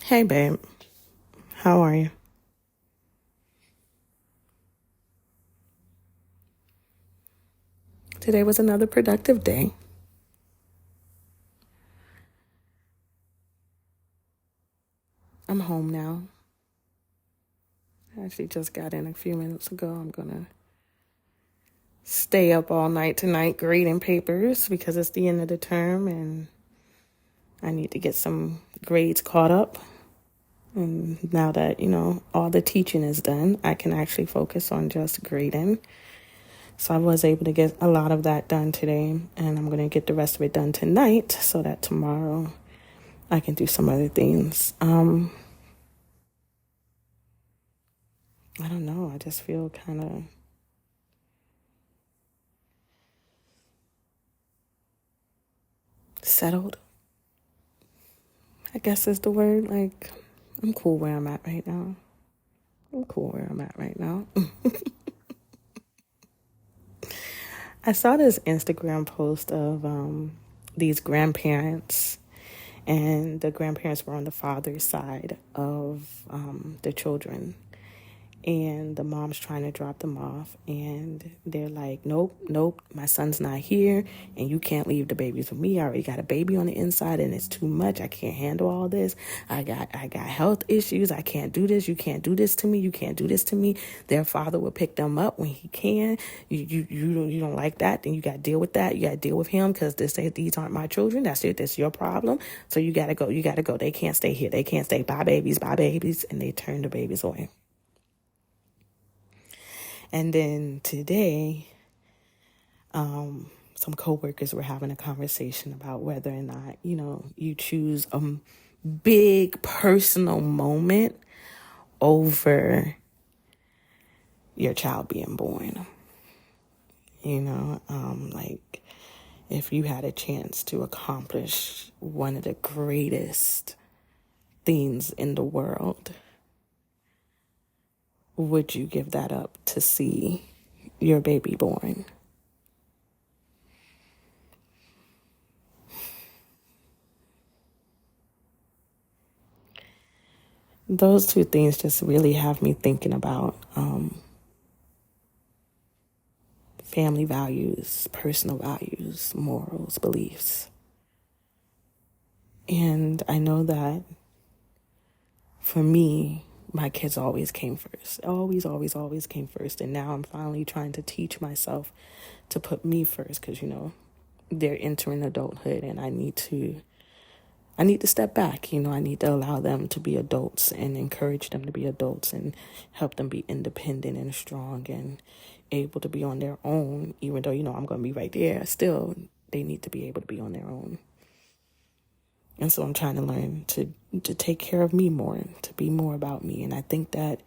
Hey, babe. How are you? Today was another productive day. I'm home now. I actually just got in a few minutes ago. I'm going to stay up all night tonight grading papers because it's the end of the term and I need to get some grades caught up. And now that, all the teaching is done, I can actually focus on just grading. So I was able to get a lot of that done today, and I'm going to get the rest of it done tonight so that tomorrow I can do some other things. I don't know. I just feel kind of settled, I guess is the word. Like, I'm cool where I'm at right now. I saw this Instagram post of these grandparents, and the grandparents were on the father's side of the children. And the mom's trying to drop them off, and they're like, nope, my son's not here, and you can't leave the babies with me. I already got a baby on the inside, and it's too much. I can't handle all this. I got health issues. I can't do this. You can't do this to me. You can't do this to me. Their father will pick them up when he can. You don't like that, then you got to deal with that. You got to deal with him because these aren't my children. That's it. That's your problem. So you got to go. They can't stay here. They can't stay. Bye, babies. And they turn the babies away. And then today, some coworkers were having a conversation about whether or not, you choose a big personal moment over your child being born. Like if you had a chance to accomplish one of the greatest things in the world, would you give that up to see your baby born? Those two things just really have me thinking about family values, personal values, morals, beliefs. And I know that for me, my kids always came first. Always came first. And now I'm finally trying to teach myself to put me first because, they're entering adulthood and I need to step back. I need to allow them to be adults and encourage them to be adults and help them be independent and strong and able to be on their own, even though, I'm going to be right there. Still, they need to be able to be on their own. And so I'm trying to learn to take care of me more, to be more about me. And I think that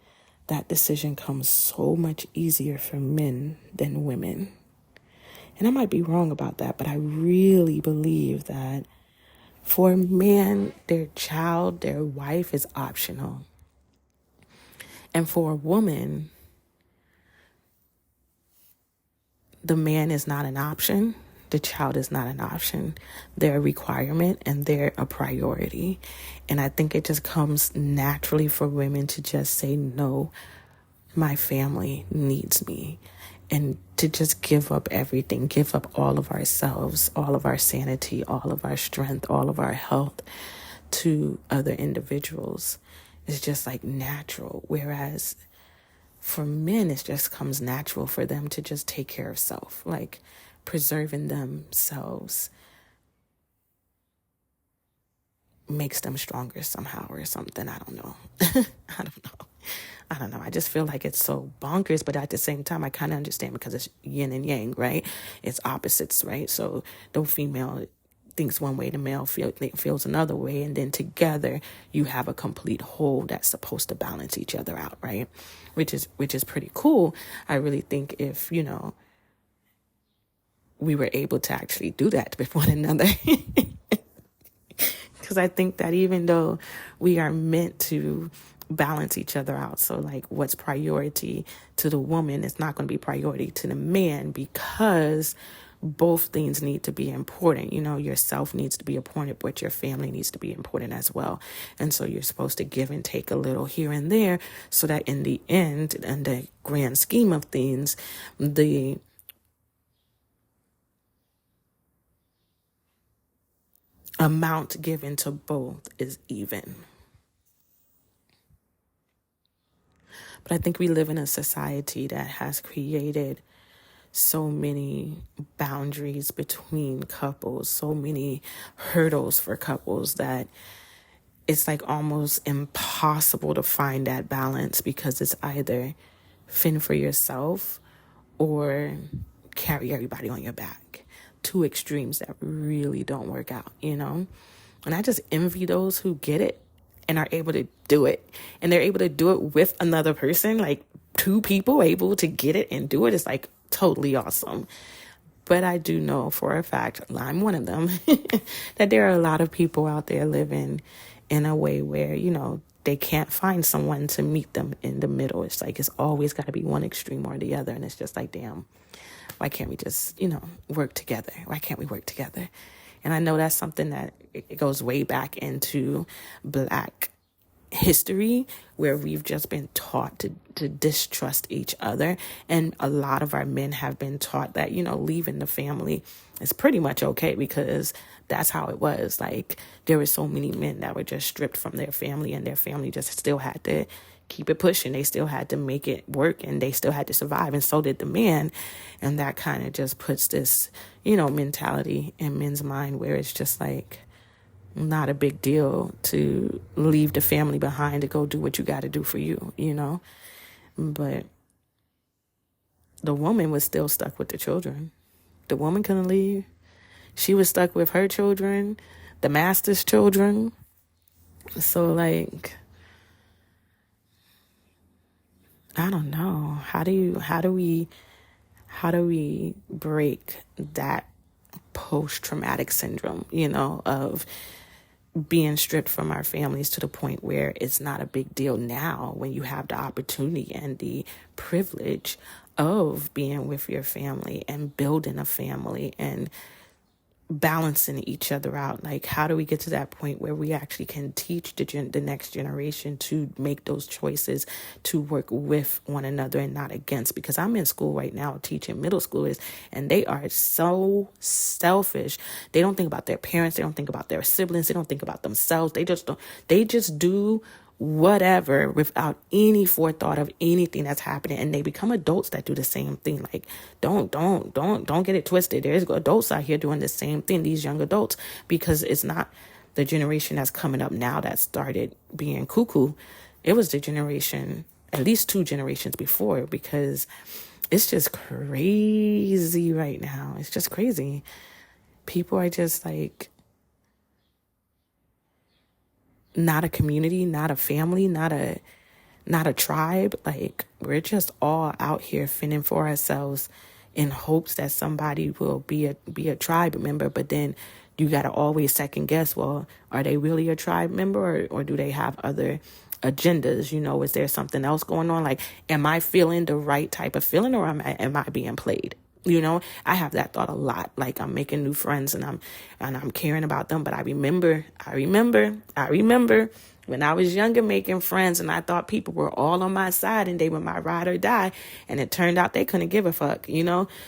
decision comes so much easier for men than women. And I might be wrong about that, but I really believe that for a man, their child, their wife is optional. And for a woman, the man is not an option. The child is not an option. They're a requirement and they're a priority. And I think it just comes naturally for women to just say, no, my family needs me. And to just give up everything, give up all of ourselves, all of our sanity, all of our strength, all of our health to other individuals is just like natural. Whereas for men, it just comes natural for them to just take care of self, like preserving themselves makes them stronger somehow or something. I don't know. I don't know. I just feel like it's so bonkers, but at the same time, I kind of understand because it's yin and yang, right? It's opposites, right? So the female thinks one way, the male feels another way, and then together you have a complete whole that's supposed to balance each other out, right? Which is pretty cool. I really think if, we were able to actually do that with one another. Because I think that even though we are meant to balance each other out, so like what's priority to the woman is not going to be priority to the man because both things need to be important. Yourself needs to be important, but your family needs to be important as well. And so you're supposed to give and take a little here and there so that in the end, in the grand scheme of things, the amount given to both is even. But I think we live in a society that has created so many boundaries between couples, so many hurdles for couples that it's like almost impossible to find that balance, because it's either fend for yourself or carry everybody on your back. Two extremes that really don't work out, And I just envy those who get it and are able to do it. And they're able to do it with another person, like two people able to get it and do it. It's like totally awesome. But I do know for a fact, I'm one of them, that there are a lot of people out there living in a way where, they can't find someone to meet them in the middle. It's like it's always got to be one extreme or the other. And it's just like, damn, why can't we just, work together? Why can't we work together? And I know that's something that it goes way back into Black history, where we've just been taught to distrust each other. And a lot of our men have been taught that, leaving the family is pretty much okay, because that's how it was. Like, there were so many men that were just stripped from their family, and their family just still had to keep it pushing. They still had to make it work, and they still had to survive. And so did the man. And that kind of just puts this, mentality in men's mind where it's just like, not a big deal to leave the family behind to go do what you got to do for you, But the woman was still stuck with the children. The woman couldn't leave. She was stuck with her children, the master's children. So, like, I don't know. How do we break that post-traumatic syndrome, of being stripped from our families to the point where it's not a big deal now, when you have the opportunity and the privilege of being with your family and building a family and balancing each other out. Like, how do we get to that point where we actually can teach the next generation to make those choices, to work with one another and not against? Because I'm in school right now teaching middle schoolers, and they are so selfish. They don't think about their parents. They don't think about their siblings. They don't think about themselves. They just do whatever without any forethought of anything that's happening, and they become adults that do the same thing. Like, don't get it twisted. There's adults out here doing the same thing, these young adults, because it's not the generation that's coming up now that started being cuckoo. It was the generation, at least two generations before, because it's just crazy right now. It's just crazy. People are just like, not a community, not a family, not a tribe. Like, we're just all out here fending for ourselves in hopes that somebody will be a tribe member. But then you got to always second guess, well, are they really a tribe member, or do they have other agendas? Is there something else going on? Like, am I feeling the right type of feeling, or am I being played? I have that thought a lot. Like, I'm making new friends and I'm caring about them. But I remember when I was younger making friends, and I thought people were all on my side and they were my ride or die. And it turned out they couldn't give a fuck,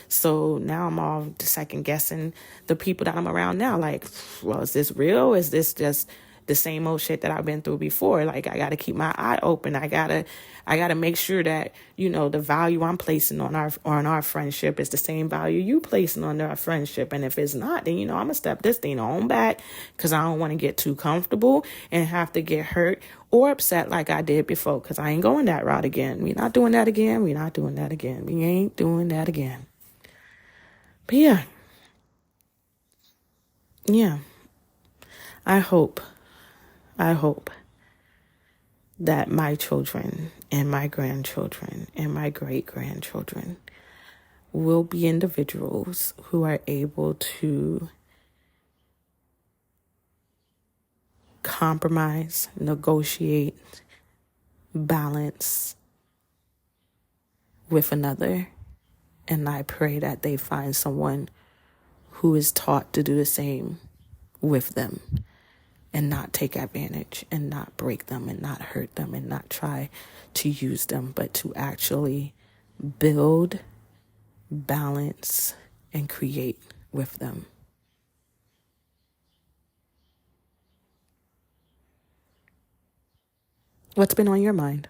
So now I'm all second guessing the people that I'm around now. Like, well, is this real? Is this just the same old shit that I've been through before? Like, I got to keep my eye open. I gotta make sure that, the value I'm placing on our friendship is the same value you placing on our friendship. And if it's not, then, I'm going to step this thing on back, because I don't want to get too comfortable and have to get hurt or upset like I did before, because I ain't going that route again. We're not doing that again. We ain't doing that again. But yeah, I hope that my children and my grandchildren and my great-grandchildren will be individuals who are able to compromise, negotiate, balance with another. And I pray that they find someone who is taught to do the same with them and not take advantage and not break them and not hurt them and not try to use them, but to actually build, balance, and create with them. What's been on your mind?